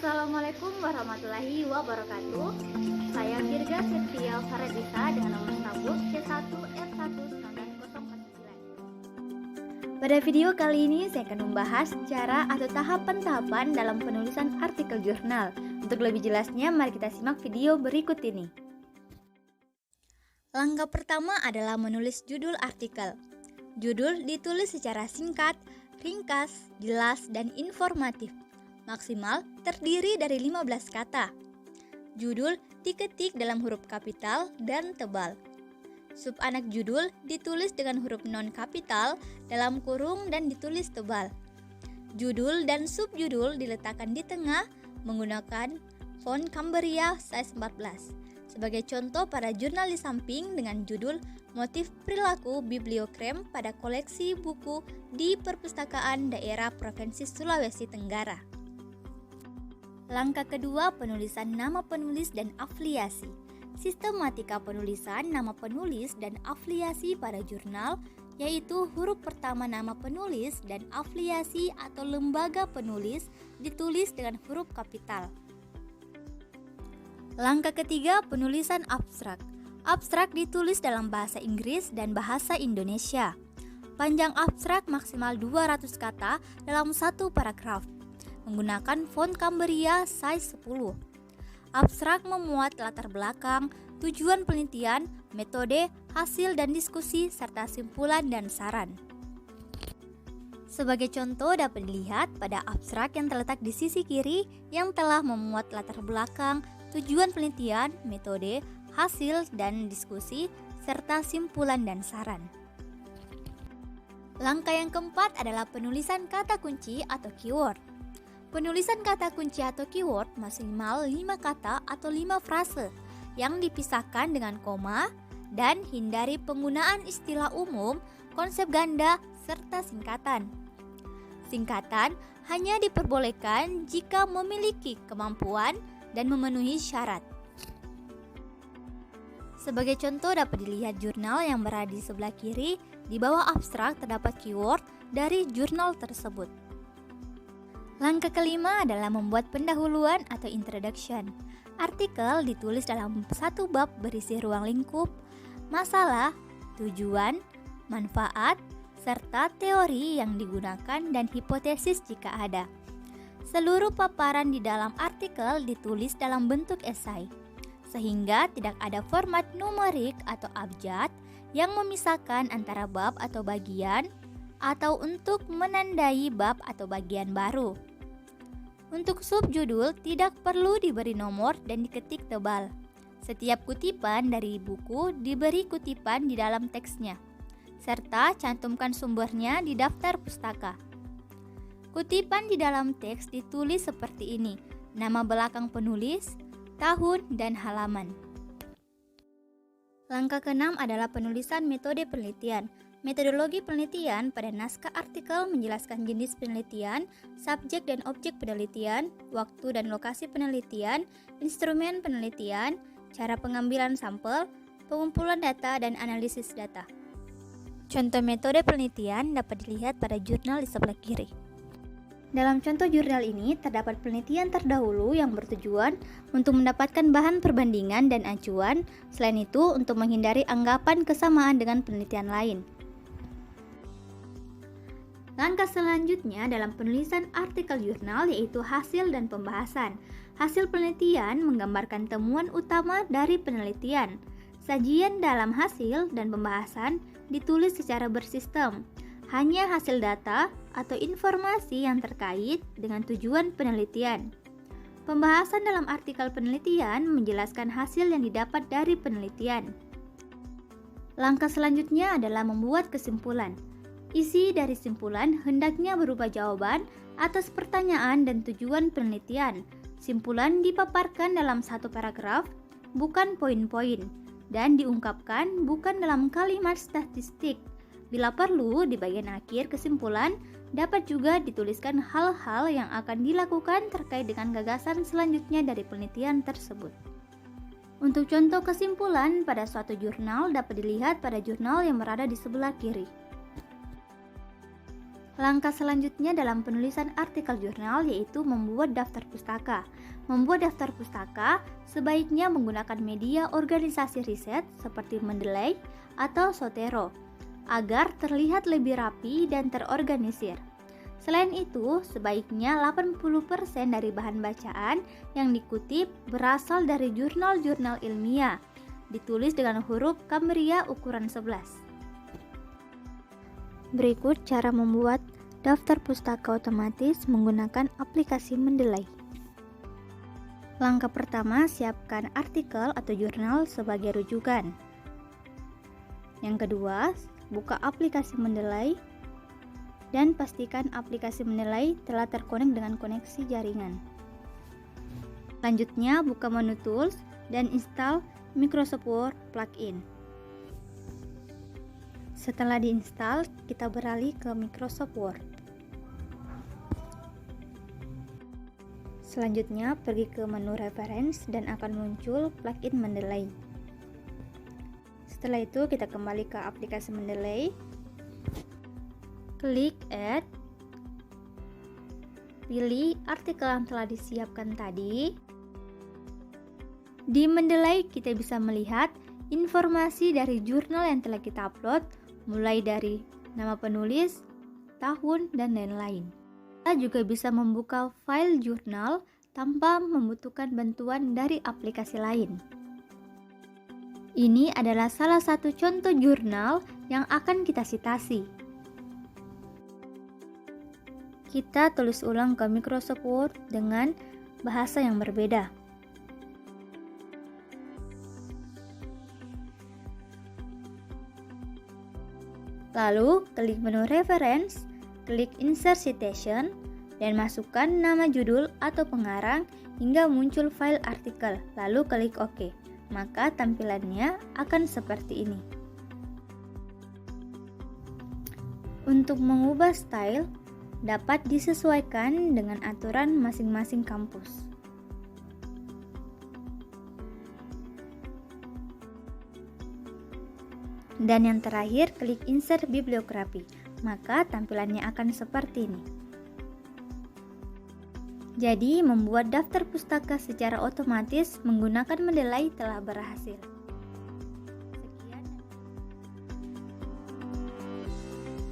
Assalamualaikum warahmatullahi wabarakatuh. Saya Virga Septia Faradisa dengan nomor sabuk C1R19049. Pada video kali ini saya akan membahas cara atau tahapan-tahapan dalam penulisan artikel jurnal. Untuk lebih jelasnya, mari kita simak video berikut ini. Langkah pertama adalah menulis judul artikel. Judul ditulis secara singkat, ringkas, jelas, dan informatif. Maksimal terdiri dari 15 kata. Judul diketik dalam huruf kapital dan tebal. Subanak judul ditulis dengan huruf non-kapital dalam kurung dan ditulis tebal. Judul dan subjudul diletakkan di tengah menggunakan font Cambria size 14. Sebagai contoh pada jurnal di samping dengan judul Motif Perilaku Bibliocrem pada koleksi buku di Perpustakaan Daerah Provinsi Sulawesi Tenggara. Langkah kedua, penulisan nama penulis dan afiliasi. Sistematika penulisan nama penulis dan afiliasi pada jurnal yaitu huruf pertama nama penulis dan afiliasi atau lembaga penulis ditulis dengan huruf kapital. Langkah ketiga, penulisan abstrak. Abstrak ditulis dalam bahasa Inggris dan bahasa Indonesia. Panjang abstrak maksimal 200 kata dalam satu paragraf. Menggunakan font Cambria size 10. Abstrak memuat latar belakang, tujuan penelitian, metode, hasil dan diskusi, serta simpulan dan saran. Sebagai contoh dapat dilihat pada abstrak yang terletak di sisi kiri yang telah memuat latar belakang, tujuan penelitian, metode, hasil dan diskusi, serta simpulan dan saran. Langkah yang keempat adalah penulisan kata kunci atau keyword. Penulisan kata kunci atau keyword maksimal 5 kata atau 5 frase yang dipisahkan dengan koma dan hindari penggunaan istilah umum, konsep ganda, serta singkatan. Singkatan hanya diperbolehkan jika memiliki kemampuan dan memenuhi syarat. Sebagai contoh dapat dilihat jurnal yang berada di sebelah kiri, di bawah abstrak terdapat keyword dari jurnal tersebut. Langkah kelima adalah membuat pendahuluan atau introduction. Artikel ditulis dalam satu bab berisi ruang lingkup, masalah, tujuan, manfaat, serta teori yang digunakan dan hipotesis jika ada. Seluruh paparan di dalam artikel ditulis dalam bentuk esai, sehingga tidak ada format numerik atau abjad yang memisahkan antara bab atau bagian, atau untuk menandai bab atau bagian baru. Untuk subjudul tidak perlu diberi nomor dan diketik tebal. Setiap kutipan dari buku diberi kutipan di dalam teksnya, serta cantumkan sumbernya di daftar pustaka. Kutipan di dalam teks ditulis seperti ini: nama belakang penulis, tahun, dan halaman. Langkah keenam adalah penulisan metode penelitian. Metodologi penelitian pada naskah artikel menjelaskan jenis penelitian, subjek dan objek penelitian, waktu dan lokasi penelitian, instrumen penelitian, cara pengambilan sampel, pengumpulan data, dan analisis data. Contoh metode penelitian dapat dilihat pada jurnal di sebelah kiri. Dalam contoh jurnal ini terdapat penelitian terdahulu yang bertujuan untuk mendapatkan bahan perbandingan dan acuan, selain itu untuk menghindari anggapan kesamaan dengan penelitian lain. Langkah selanjutnya dalam penulisan artikel jurnal yaitu hasil dan pembahasan. Hasil penelitian menggambarkan temuan utama dari penelitian. Sajian dalam hasil dan pembahasan ditulis secara bersistem. Hanya hasil data atau informasi yang terkait dengan tujuan penelitian. Pembahasan dalam artikel penelitian menjelaskan hasil yang didapat dari penelitian. Langkah selanjutnya adalah membuat kesimpulan. Isi dari simpulan hendaknya berupa jawaban atas pertanyaan dan tujuan penelitian. Simpulan dipaparkan dalam satu paragraf, bukan poin-poin, dan diungkapkan bukan dalam kalimat statistik. Bila perlu, di bagian akhir kesimpulan dapat juga dituliskan hal-hal yang akan dilakukan terkait dengan gagasan selanjutnya dari penelitian tersebut. Untuk contoh kesimpulan pada suatu jurnal dapat dilihat pada jurnal yang berada di sebelah kiri. Langkah selanjutnya dalam penulisan artikel jurnal yaitu membuat daftar pustaka. Membuat daftar pustaka sebaiknya menggunakan media organisasi riset seperti Mendeley atau Zotero agar terlihat lebih rapi dan terorganisir. Selain itu, sebaiknya 80% dari bahan bacaan yang dikutip berasal dari jurnal-jurnal ilmiah, ditulis dengan huruf Cambria ukuran 11. Berikut cara membuat daftar pustaka otomatis menggunakan aplikasi Mendeley. Langkah pertama, siapkan artikel atau jurnal sebagai rujukan. Yang kedua, buka aplikasi Mendeley dan pastikan aplikasi Mendeley telah terkonek dengan koneksi jaringan. Selanjutnya, buka menu Tools dan install Microsoft Word plugin. Setelah diinstal, kita beralih ke Microsoft Word. Selanjutnya, pergi ke menu Reference dan akan muncul plugin Mendeley. Setelah itu, kita kembali ke aplikasi Mendeley. Klik Add. Pilih artikel yang telah disiapkan tadi. Di Mendeley, kita bisa melihat informasi dari jurnal yang telah kita upload, mulai dari nama penulis, tahun, dan lain-lain. Kita juga bisa membuka file jurnal tanpa membutuhkan bantuan dari aplikasi lain. Ini adalah salah satu contoh jurnal yang akan kita sitasi. Kita tulis ulang ke Microsoft Word dengan bahasa yang berbeda. Lalu, klik menu Reference, klik Insert Citation, dan masukkan nama judul atau pengarang hingga muncul file artikel, lalu klik OK. Maka tampilannya akan seperti ini. Untuk mengubah style, dapat disesuaikan dengan aturan masing-masing kampus. Dan yang terakhir, klik Insert Bibliografi, maka tampilannya akan seperti ini. Jadi, membuat daftar pustaka secara otomatis menggunakan Mendeley telah berhasil.